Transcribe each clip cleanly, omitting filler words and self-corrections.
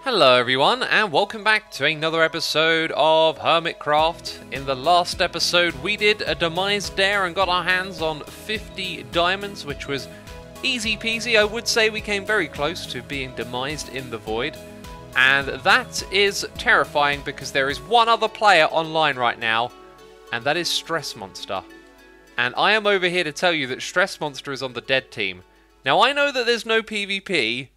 Hello everyone, and welcome back to another episode of Hermitcraft. In the last episode we did a Demise dare and got our hands on 50 diamonds, which was easy peasy. I would say we came very close to being demised in the void. And that is terrifying because there is one other player online right now, and that is Stress Monster. And I am over here to tell you that Stress Monster is on the dead team. Now I know that there's no PvP,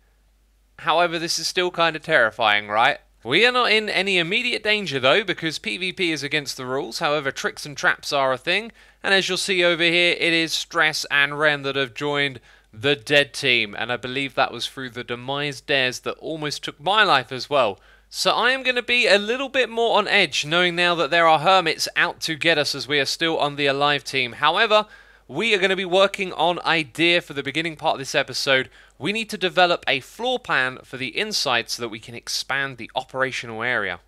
however, this is still kind of terrifying, right? We are not in any immediate danger though, because PvP is against the rules. However, tricks and traps are a thing. And as you'll see over here, it is Stress and Ren that have joined the dead team. And I believe that was through the Demise dares that almost took my life as well. So I am going to be a little bit more on edge, knowing now that there are hermits out to get us as we are still on the alive team. However, we are going to be working on idea for the beginning part of this episode. We need to develop a floor plan for the inside so that we can expand the operational area.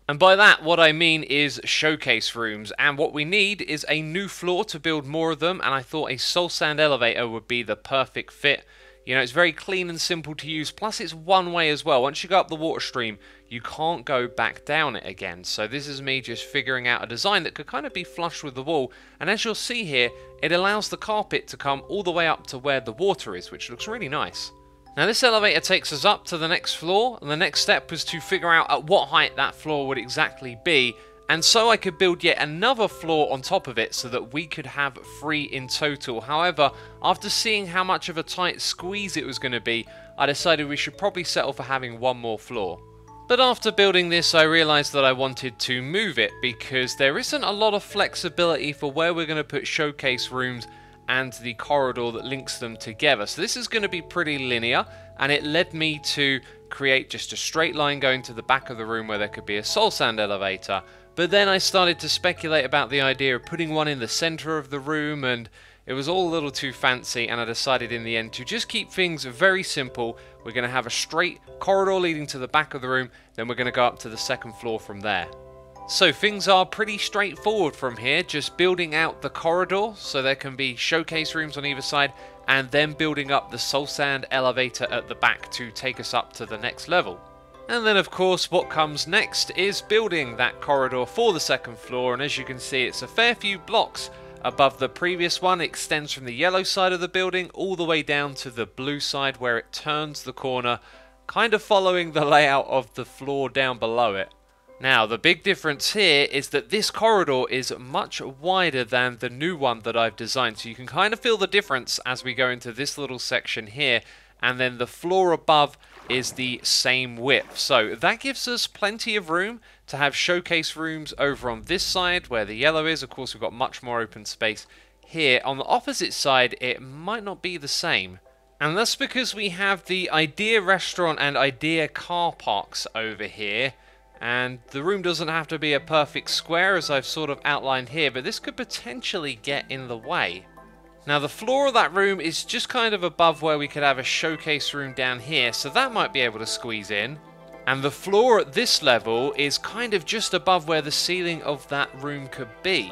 And by that, what I mean is showcase rooms. And what we need is a new floor to build more of them. And I thought a soul sand elevator would be the perfect fit. You know, it's very clean and simple to use. Plus, it's one way as well. Once you go up the water stream, you can't go back down it again. So this is me just figuring out a design that could kind of be flush with the wall. And as you'll see here, it allows the carpet to come all the way up to where the water is, which looks really nice. Now this elevator takes us up to the next floor, and the next step was to figure out at what height that floor would exactly be, and so I could build yet another floor on top of it so that we could have 3 in total. However, after seeing how much of a tight squeeze it was going to be, I decided we should probably settle for having one more floor. But after building this, I realised that I wanted to move it because there isn't a lot of flexibility for where we're going to put showcase rooms and the corridor that links them together. So this is going to be pretty linear, and it led me to create just a straight line going to the back of the room where there could be a soul sand elevator. But then I started to speculate about the idea of putting one in the center of the room, and it was all a little too fancy, and I decided in the end to just keep things very simple. We're going to have a straight corridor leading to the back of the room, then we're going to go up to the second floor from there. So things are pretty straightforward from here, just building out the corridor so there can be showcase rooms on either side, and then building up the soul sand elevator at the back to take us up to the next level. And then of course what comes next is building that corridor for the second floor, and as you can see it's a fair few blocks above the previous one. It extends from the yellow side of the building all the way down to the blue side where it turns the corner, kind of following the layout of the floor down below it. Now, the big difference here is that this corridor is much wider than the new one that I've designed. So you can kind of feel the difference as we go into this little section here. And then the floor above is the same width. So that gives us plenty of room to have showcase rooms over on this side where the yellow is. Of course, we've got much more open space here. On the opposite side, it might not be the same. And that's because we have the IDEA restaurant and IDEA car parks over here. And the room doesn't have to be a perfect square as I've sort of outlined here, but this could potentially get in the way. Now the floor of that room is just kind of above where we could have a showcase room down here, so that might be able to squeeze in. And the floor at this level is kind of just above where the ceiling of that room could be.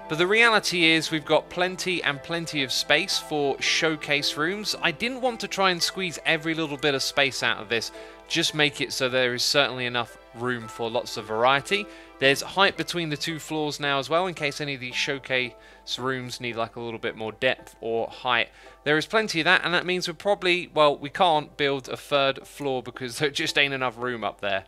But the reality is we've got plenty and plenty of space for showcase rooms. I didn't want to try and squeeze every little bit of space out of this, just make it so there is certainly enough room for lots of variety. There's height between the two floors now as well, in case any of these showcase rooms need like a little bit more depth or height. There is plenty of that, and that means we're probably, well, we can't build a third floor because there just ain't enough room up there.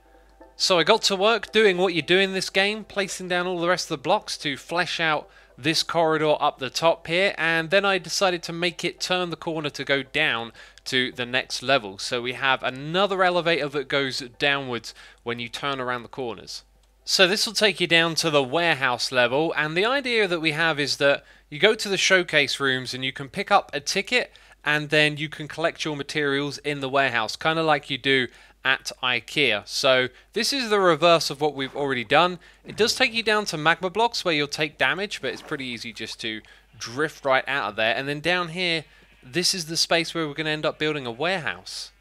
So I got to work doing what you do in this game, placing down all the rest of the blocks to flesh out this corridor up the top here, and then I decided to make it turn the corner to go down to the next level. So we have another elevator that goes downwards when you turn around the corners. So this will take you down to the warehouse level, and the idea that we have is that you go to the showcase rooms and you can pick up a ticket and then you can collect your materials in the warehouse, kind of like you do at IKEA. So this is the reverse of what we've already done. It does take you down to magma blocks where you'll take damage, but it's pretty easy just to drift right out of there. And then down here, this is the space where we're going to end up building a warehouse.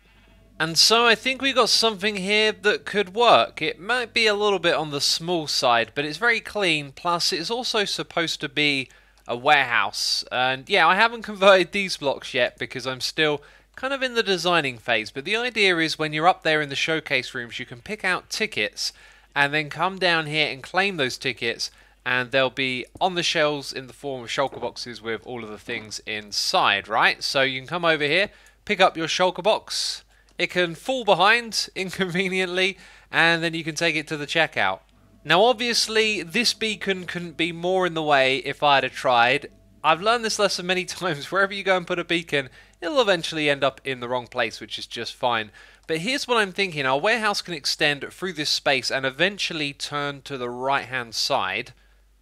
And so I think we got something here that could work. It might be a little bit on the small side, but it's very clean. Plus, it's also supposed to be a warehouse. And yeah, I haven't converted these blocks yet because I'm still kind of in the designing phase, but the idea is when you're up there in the showcase rooms, you can pick out tickets and then come down here and claim those tickets, and they'll be on the shelves in the form of shulker boxes with all of the things inside, right? So you can come over here, pick up your shulker box. It can fall behind inconveniently, and then you can take it to the checkout. Now obviously this beacon couldn't be more in the way if I had tried. I've learned this lesson many times. Wherever you go and put a beacon, it'll eventually end up in the wrong place, which is just fine. But here's what I'm thinking. Our warehouse can extend through this space and eventually turn to the right hand side.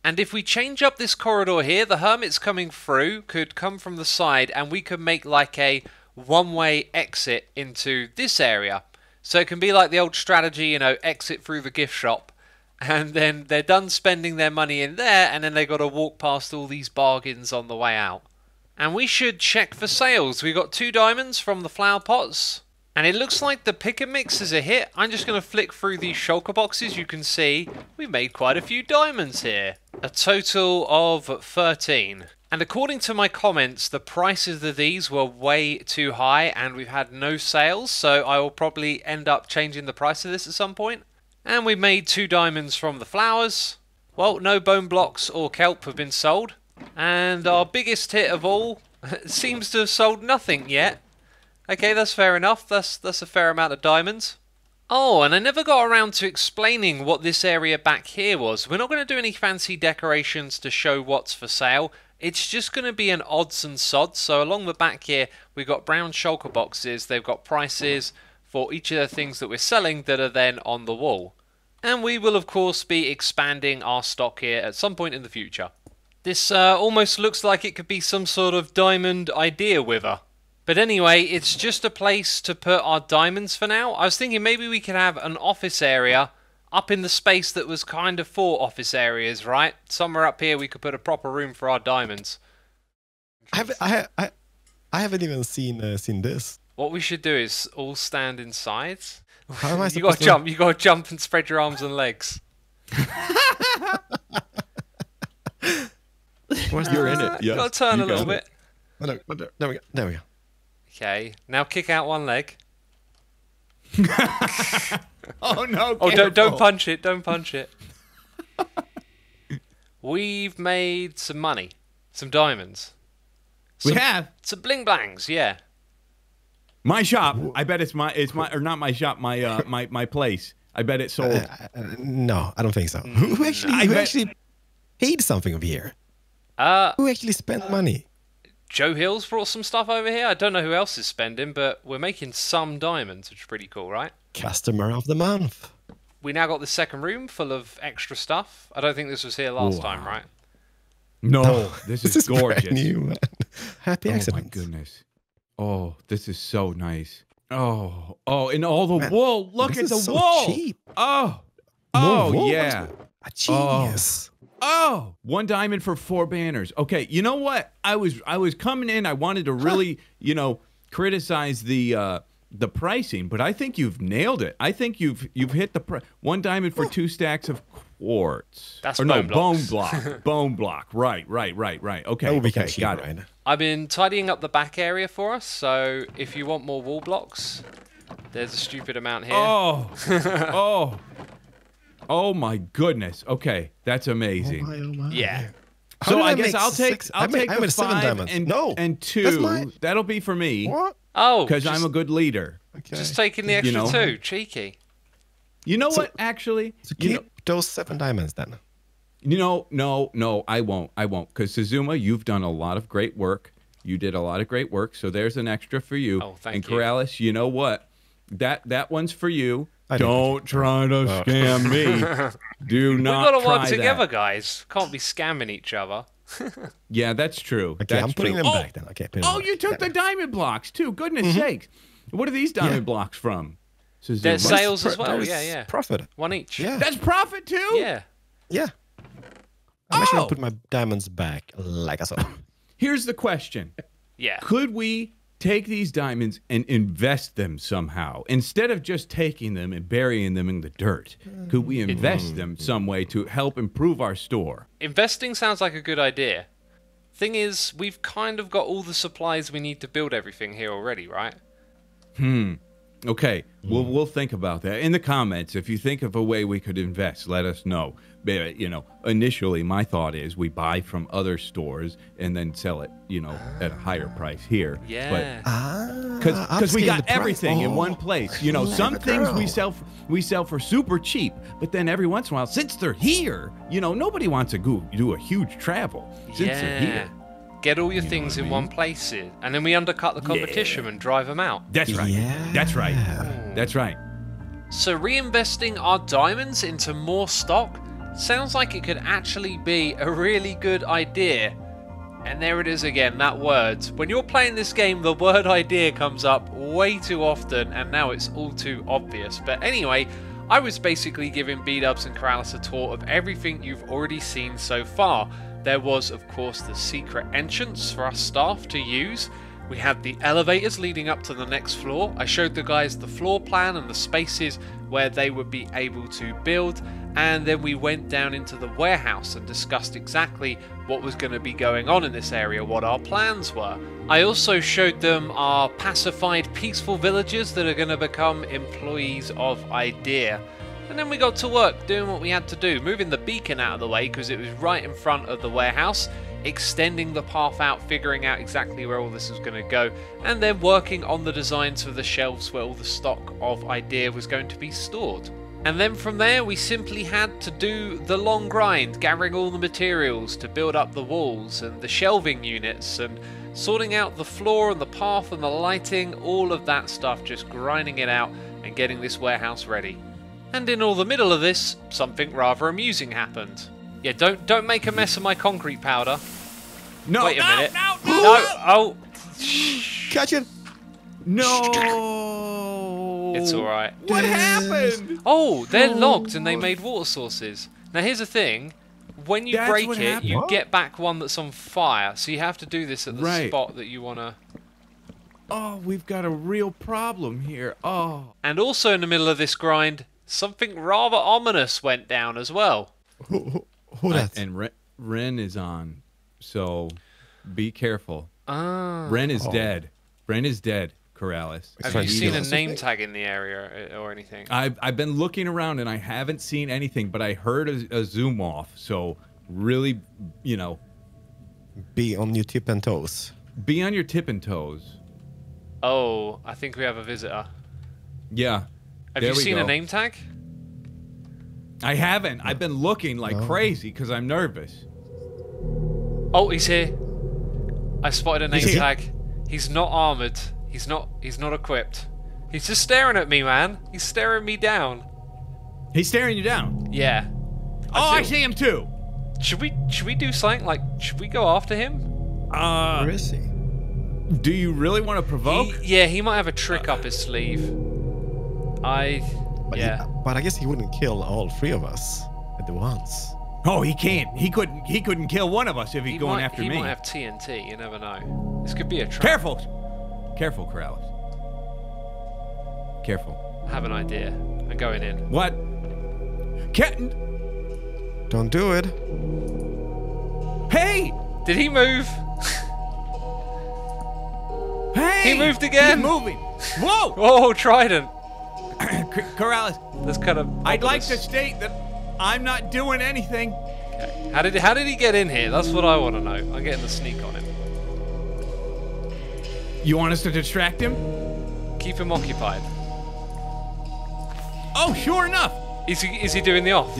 And if we change up this corridor here, the hermits coming through could come from the side, and we could make like a one-way exit into this area. So it can be like the old strategy, you know, exit through the gift shop, and then they're done spending their money in there, and then they got to walk past all these bargains on the way out. And we should check for sales. We got 2 diamonds from the flower pots, and it looks like the pick and mix is a hit. I'm just going to flick through these shulker boxes. You can see we made quite a few diamonds here. A total of 13. And according to my comments, the prices of these were way too high and we've had no sales, so I will probably end up changing the price of this at some point. And we made 2 diamonds from the flowers. Well, no bone blocks or kelp have been sold. And our biggest hit of all seems to have sold nothing yet. Okay, that's fair enough. That's a fair amount of diamonds. Oh, and I never got around to explaining what this area back here was. We're not going to do any fancy decorations to show what's for sale. It's just going to be an odds and sods. So along the back here, we've got brown shulker boxes. They've got prices for each of the things that we're selling that are then on the wall. And we will, of course, be expanding our stock here at some point in the future. This almost looks like it could be some sort of diamond idea wither. But anyway, it's just a place to put our diamonds for now. I was thinking maybe we could have an office area up in the space that was kind of for office areas, right? Somewhere up here we could put a proper room for our diamonds. I haven't even seen this. What we should do is all stand inside. How am I You got to jump. You got to jump and spread your arms and legs. You're in it. You got to turn a little bit. There we go. There we go. Okay, now kick out one leg. Oh no! Oh, don't punch it! Don't punch it. We've made some money, some diamonds. We have some bling blangs, yeah. My shop. I bet it's my or not my shop. My place. I bet it sold. No, I don't think so. Who actually paid something over here? Who actually spent money? Joe Hill's brought some stuff over here. I don't know who else is spending, but we're making some diamonds, which is pretty cool, right? Customer of the month. We now got the second room full of extra stuff. I don't think this was here last time, right? No, this is gorgeous. Brand new, man. Happy accident. Oh my goodness. Oh, this is so nice. Oh, and all the wool. Look at the so wool. Cheap. Oh, Wool? yeah. A genius. Oh, 1 diamond for 4 banners. Okay, you know what? I was coming in. I wanted to really, criticize the pricing, but I think you've nailed it. I think you've hit the 1 diamond for 2 stacks of quartz. That's bone blocks. block. Bone block. Right. Okay. That would be okay, cheap, got it. right? I've been tidying up the back area for us, so if you want more wall blocks, there's a stupid amount here. Oh. Oh my goodness. Okay, that's amazing. Oh my. Yeah. So I guess I'll take the 5 and 2. That'll be for me. What? Oh, because I'm a good leader. Okay. Just taking the extra 2. Cheeky. You know what? Actually, so keep those 7 diamonds then. No, I won't. Because Suzuma, you've done a lot of great work. You did a lot of great work. So there's an extra for you. Oh, thank and you. And Corrales, you know what? That one's for you. Don't try to scam me. Do not. We've got to work together, guys. Can't be scamming each other. Yeah, that's true. Okay, that's I'm putting them back then. Okay. You took the diamond blocks too. Goodness sakes. What are these diamond blocks from? There's sales as well. Yeah. Profit. 1 each. Yeah. That's profit too? Yeah. Yeah. I'm actually going to put my diamonds back like I saw. Here's the question. Yeah. Could we take these diamonds and invest them somehow? Instead of just taking them and burying them in the dirt, could we invest them some way to help improve our store? Investing sounds like a good idea. Thing is, we've kind of got all the supplies we need to build everything here already, right? Okay, we'll think about that in the comments. If you think of a way we could invest, let us know. But, initially my thought is we buy from other stores and then sell it, at a higher price here. Yeah. Because we got everything in one place. Some things we sell for super cheap, but then every once in a while, since they're here, nobody wants to go do a huge travel since they're here. Get all your things in one place, and then we undercut the competition and drive them out. That's right. Yeah. That's right. That's right. So reinvesting our diamonds into more stock sounds like it could actually be a really good idea. And there it is again, that word. When you're playing this game, the word idea comes up way too often, and now it's all too obvious. But anyway, I was basically giving B-Dubs and Keralis a tour of everything you've already seen so far. There was, of course, the secret entrance for us staff to use. We had the elevators leading up to the next floor. I showed the guys the floor plan and the spaces where they would be able to build. And then we went down into the warehouse and discussed exactly what was going to be going on in this area, what our plans were. I also showed them our pacified, peaceful villagers that are going to become employees of IDEA. And then we got to work doing what we had to do, moving the beacon out of the way because it was right in front of the warehouse, extending the path out, figuring out exactly where all this was going to go, and then working on the designs for the shelves where all the stock of IDEA was going to be stored. And then from there we simply had to do the long grind, gathering all the materials to build up the walls and the shelving units and sorting out the floor and the path and the lighting, all of that stuff, just grinding it out and getting this warehouse ready. And in all the middle of this, something rather amusing happened. Yeah, don't make a mess of my concrete powder. No, Wait a minute. No. Oh. Catch it. No. It's alright. What happened? Oh, they're locked and they made water sources. Now here's the thing. When you break it, you get back one that's on fire. So you have to do this at the spot that you want to... Oh, we've got a real problem here. Oh. And also in the middle of this grind, something rather ominous went down as well. Who that? And Ren is on, so be careful. Ah. Ren is dead. Ren is dead, Keralis. Have you seen a name tag in the area or anything? I've been looking around and I haven't seen anything, but I heard a zoom off. So really, Be on your tip and toes. Be on your tip and toes. Oh, I think we have a visitor. Yeah. Have you seen a name tag? I haven't. I've been looking like crazy because I'm nervous. Oh, he's here. I spotted a name tag. He's not armored. He's not equipped. He's just staring at me, man. He's staring me down. He's staring you down? Yeah. I see him too. Should we do something? Like, should we go after him? Where is he? Do you really want to provoke? He might have a trick up his sleeve. But I guess he wouldn't kill all three of us at the once. Oh, he can't. He couldn't kill one of us if he's going after me. He might have TNT. You never know. This could be a trap. Careful, Keralis. Careful. I have an idea. I'm going in. What? Don't do it. Hey! Did he move? Hey! He moved again. He's moving. Whoa! Oh, Trident. Keralis. That's kind of. I'd like to state that I'm not doing anything. Okay. How did he get in here? That's what I want to know. I'm getting the sneak on him. You want us to distract him? Keep him occupied. Oh, sure enough. Is he doing the off?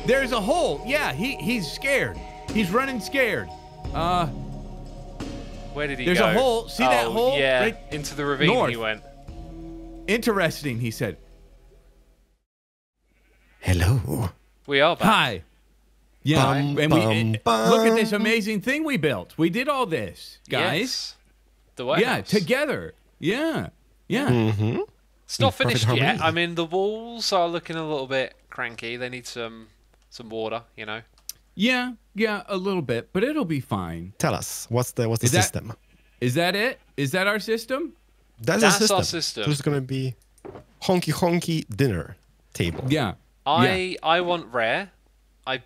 There's a hole. Yeah, he's scared. He's running scared. Where did he go? There's a hole. See that hole? Yeah, right into the ravine north. He went. Interesting, he said. Hello. We are back. Hi. Yeah, look at this amazing thing we built. We did all this, guys. Yes. The warehouse. Yeah, together. Yeah. Mm-hmm. It's not finished yet. I mean, the walls are looking a little bit cranky. They need some water, Yeah, a little bit, but it'll be fine. Tell us, what's the system? Is that it? Is that our system? That's our system. There's going to be honky dinner table. Yeah. I want rare. I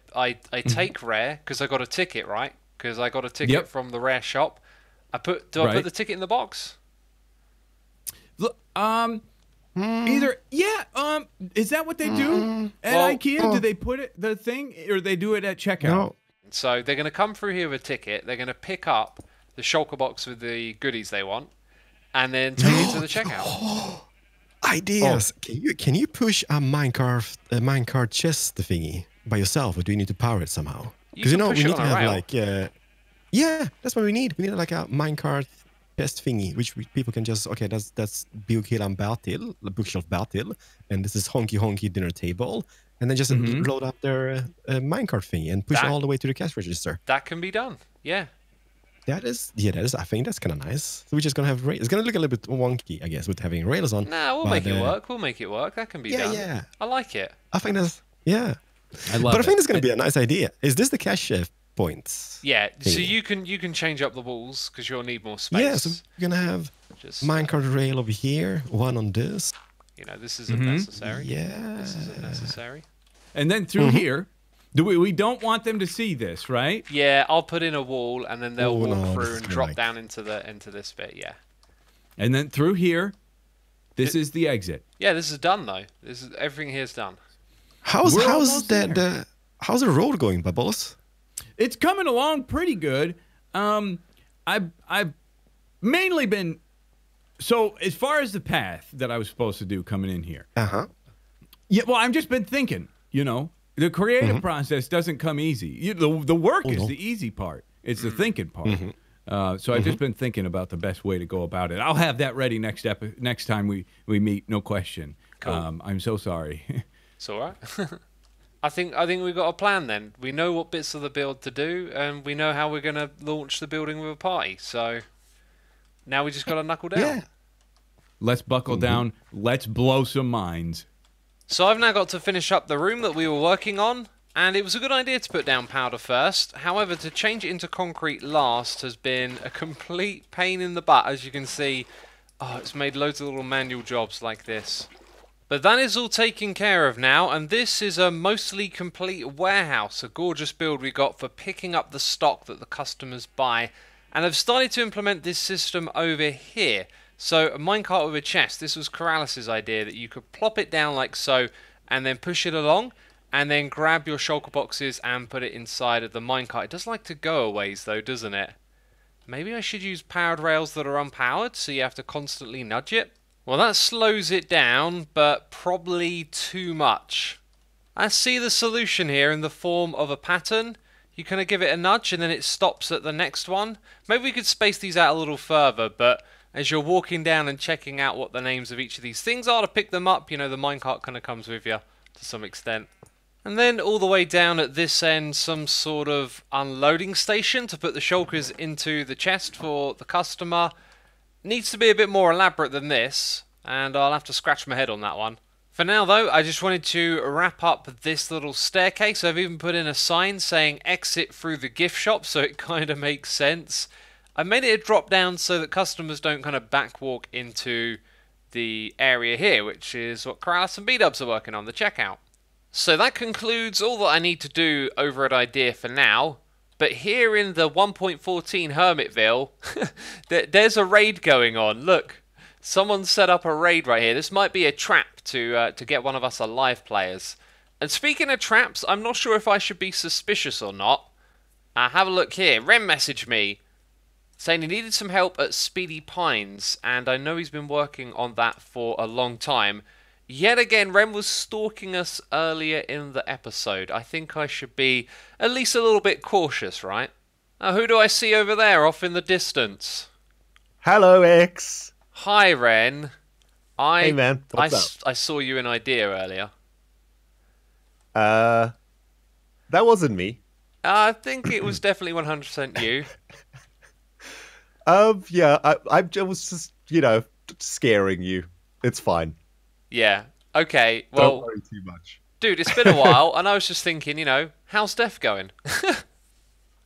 take rare because I got a ticket, right? Because I got a ticket from the rare shop. Do I put the ticket in the box? Look, Either is that what they do at IKEA? Do they put the thing, or they do it at checkout? No. So they're going to come through here with a ticket. They're going to pick up the shulker box with the goodies they want, and then take it to the checkout. Ideas. Can you push a minecart chest thingy by yourself, or do you need to power it somehow? Because we need to have like that's what we need. We need like a minecart chest thingy, which people can just that's Biokilan Bertil, the bookshelf Bertil, and this is honky dinner table, and then just load up their minecart thingy and push it all the way to the cash register. That can be done. Yeah. That is. I think that's kind of nice. So we're just gonna have it's gonna look a little bit wonky, I guess, with having rails on. Nah, we'll make it work. We'll make it work. That can be done. Yeah. I like it. I think that's I love it. But I think it's gonna be a nice idea. Is this the cash points? Yeah. So you can change up the walls because you'll need more space. Yeah. So you're gonna have minecart rail over here, one on this. This isn't necessary. Yeah. This isn't necessary. And then through here. We don't want them to see this, right? Yeah, I'll put in a wall, and then they'll walk through and drop down into this bit. Yeah. And then through here, this is the exit. Yeah, this is done though. Everything here's done. How's the road going, Bubbles? It's coming along pretty good. I've mainly been as far as the path that I was supposed to do coming in here. Yeah, well, I've just been thinking, The creative process doesn't come easy. The work is the easy part. It's the thinking part. So I've just been thinking about the best way to go about it. I'll have that ready next time we meet, no question. Cool. I'm so sorry. It's all right. I think we've got a plan then. We know what bits of the build to do, and we know how we're going to launch the building with a party. So now we just got to knuckle down. Yeah. Let's buckle down. Let's blow some minds. So I've now got to finish up the room that we were working on, and it was a good idea to put down powder first. However, to change it into concrete last has been a complete pain in the butt, as you can see. It's made loads of little manual jobs like this. But that is all taken care of now, and this is a mostly complete warehouse, a gorgeous build we got for picking up the stock that the customers buy. And I've started to implement this system over here. So a minecart with a chest, this was Corralis's idea, that you could plop it down like so and then push it along and then grab your shulker boxes and put it inside of the minecart. It does like to go a ways though, doesn't it? Maybe I should use powered rails that are unpowered so you have to constantly nudge it. Well, that slows it down, but probably too much. I see the solution here in the form of a pattern. You kind of give it a nudge and then it stops at the next one. Maybe we could space these out a little further, but as you're walking down and checking out what the names of each of these things are to pick them up, the minecart kind of comes with you to some extent. And then all the way down at this end, some sort of unloading station to put the shulkers into the chest for the customer. Needs to be a bit more elaborate than this, and I'll have to scratch my head on that one. For now though, I just wanted to wrap up this little staircase. I've even put in a sign saying exit through the gift shop, so it kind of makes sense. I made it a drop down so that customers don't kind of backwalk into the area here, which is what Corralis and B-Dubs are working on, the checkout. So that concludes all that I need to do over at IDEA for now. But here in the 1.14 Hermitville, there's a raid going on. Look, someone set up a raid right here. This might be a trap to get one of us alive players. And speaking of traps, I'm not sure if I should be suspicious or not. Have a look here. Rem messaged me saying he needed some help at Speedy Pines, and I know he's been working on that for a long time. Yet again, Rem was stalking us earlier in the episode. I think I should be at least a little bit cautious, right? Now, who do I see over there off in the distance? Hello, X. Hi, Ren. Hey, man. What's up? I saw you in IDEA earlier. That wasn't me. I think it was definitely 100% you. Yeah, I was just, scaring you. It's fine. Yeah. Okay. Well, don't worry too much. Dude, it's been a while, and I was just thinking, how's Death going?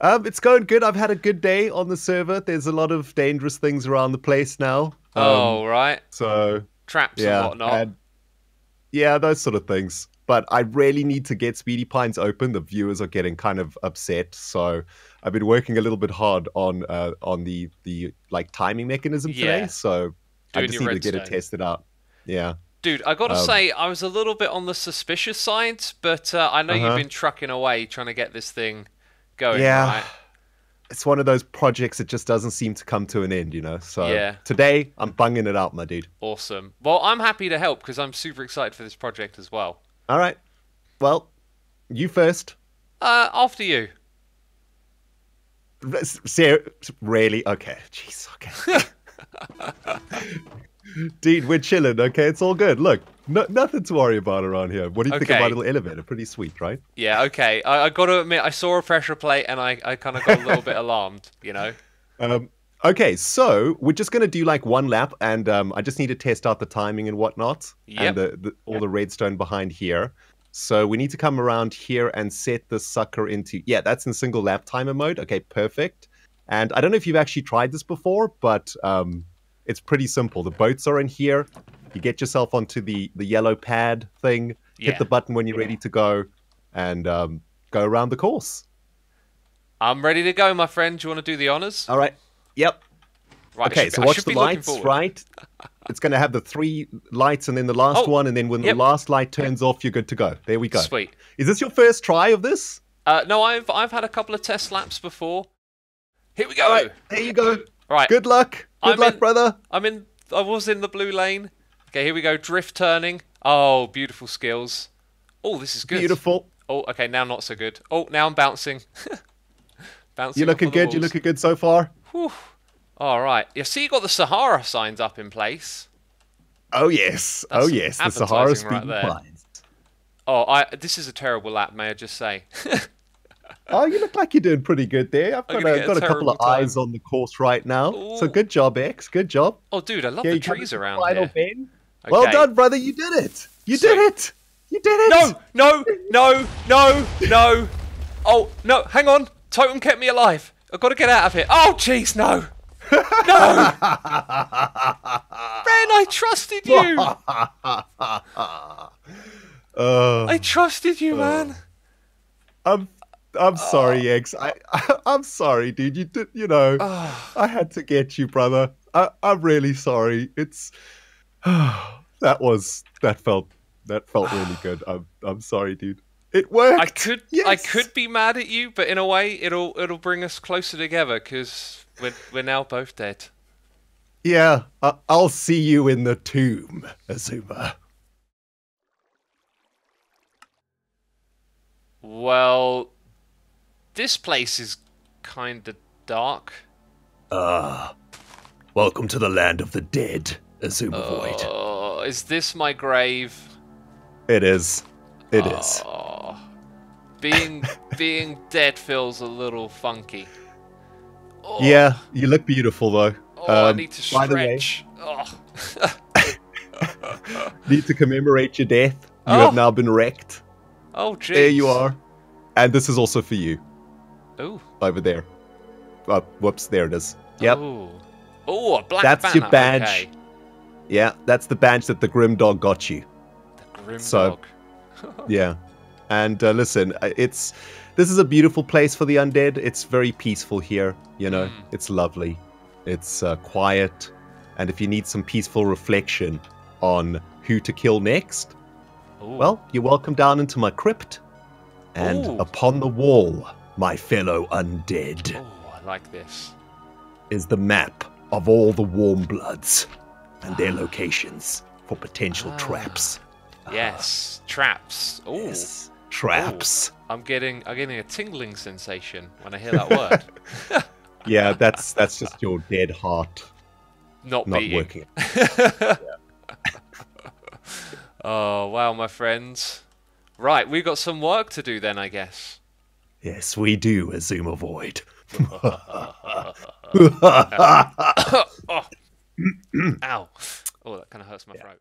It's going good. I've had a good day on the server. There's a lot of dangerous things around the place now. Right. So traps and whatnot. Yeah, those sort of things. But I really need to get Speedy Pines open. The viewers are getting kind of upset, so I've been working a little bit hard on the timing mechanism today. So I just need to get it tested out. Yeah. Dude, I gotta say, I was a little bit on the suspicious side, but I know you've been trucking away trying to get this thing going, right? It's one of those projects that just doesn't seem to come to an end, you know? So today, I'm bunging it out, my dude. Awesome. Well, I'm happy to help because I'm super excited for this project as well. All right. Well, you first. After you. Really? Okay. Jeez, okay. Dude, we're chilling, okay? It's all good. Look, nothing to worry about around here. What do you think of my little elevator? Pretty sweet, right? Yeah, okay. I got to admit, I saw a pressure plate and I kind of got a little bit alarmed, you know? Okay, so we're just going to do like one lap, and I just need to test out the timing and whatnot, and all the redstone behind here. So we need to come around here and set this sucker into... Yeah, that's in single lap timer mode. Okay, perfect. And I don't know if you've actually tried this before, but... it's pretty simple. The boats are in here. You get yourself onto the yellow pad thing, hit the button when you're ready to go, and go around the course. I'm ready to go, my friend. Do you want to do the honors? All right. Yep. Right, okay, so watch the lights, right? It's going to have the 3 lights and then the last one, and then when the last light turns off, you're good to go. There we go. Sweet. Is this your first try of this? No, I've had a couple of test laps before. Here we go. All right, there you go. Right. Good luck. Good luck, brother. I was in the blue lane. Okay, here we go. Drift turning. Oh, beautiful skills. Oh, this is good. Beautiful. Oh, okay, now not so good. Oh, now I'm bouncing. Bouncing. You're looking good. You're looking good so far. Whew. All right. You see, you got the Sahara signs up in place. Oh yes. That's the Sahara speed signs. Oh, this is a terrible lap, may I just say. Oh, you look like you're doing pretty good there. I've got a couple of eyes on the course right now. Ooh. So good job, X. Good job. Oh, dude, I love the trees around here. Okay. Well done, brother. You did it. You did it. You did it. No. Oh, no. Hang on. Totem kept me alive. I've got to get out of here. Oh, jeez, no. No. Ben, I trusted you. I trusted you, man. I'm sorry, X. I'm sorry, dude. You did, I had to get you, brother. I'm really sorry. It's that felt really good. I'm sorry, dude. It worked. I could be mad at you, but in a way, it'll bring us closer together because we're now both dead. Yeah, I'll see you in the tomb, Azuma. Well, this place is kind of dark. Welcome to the land of the dead, xisumavoid. Oh, is this my grave? It is. It is. Being dead feels a little funky. Oh. Yeah, you look beautiful though. I need to stretch. Need to commemorate your death. You have now been wrecked. Oh, jeez. There you are. And this is also for you. Ooh. Over there. Oh, whoops, there it is. Yep. Oh, a black That's banner. your badge. Okay. Yeah, that's the badge that the Grim Dog got you. The Grim Dog. Yeah. And listen, this is a beautiful place for the undead. It's very peaceful here, It's lovely. It's quiet. And if you need some peaceful reflection on who to kill next, well, you're welcome down into my crypt. And upon the wall, my fellow undead. Oh, I like this. Is the map of all the warm bloods and their locations for potential traps. Yes, traps. Oh, yes, traps. Ooh. I'm getting a tingling sensation when I hear that word. Yeah, that's just your dead heart not working. Yeah. Oh wow, my friends. Right, we've got some work to do then, I guess. Yes, we do, xisumavoid. Ow. Oh, that kind of hurts my throat.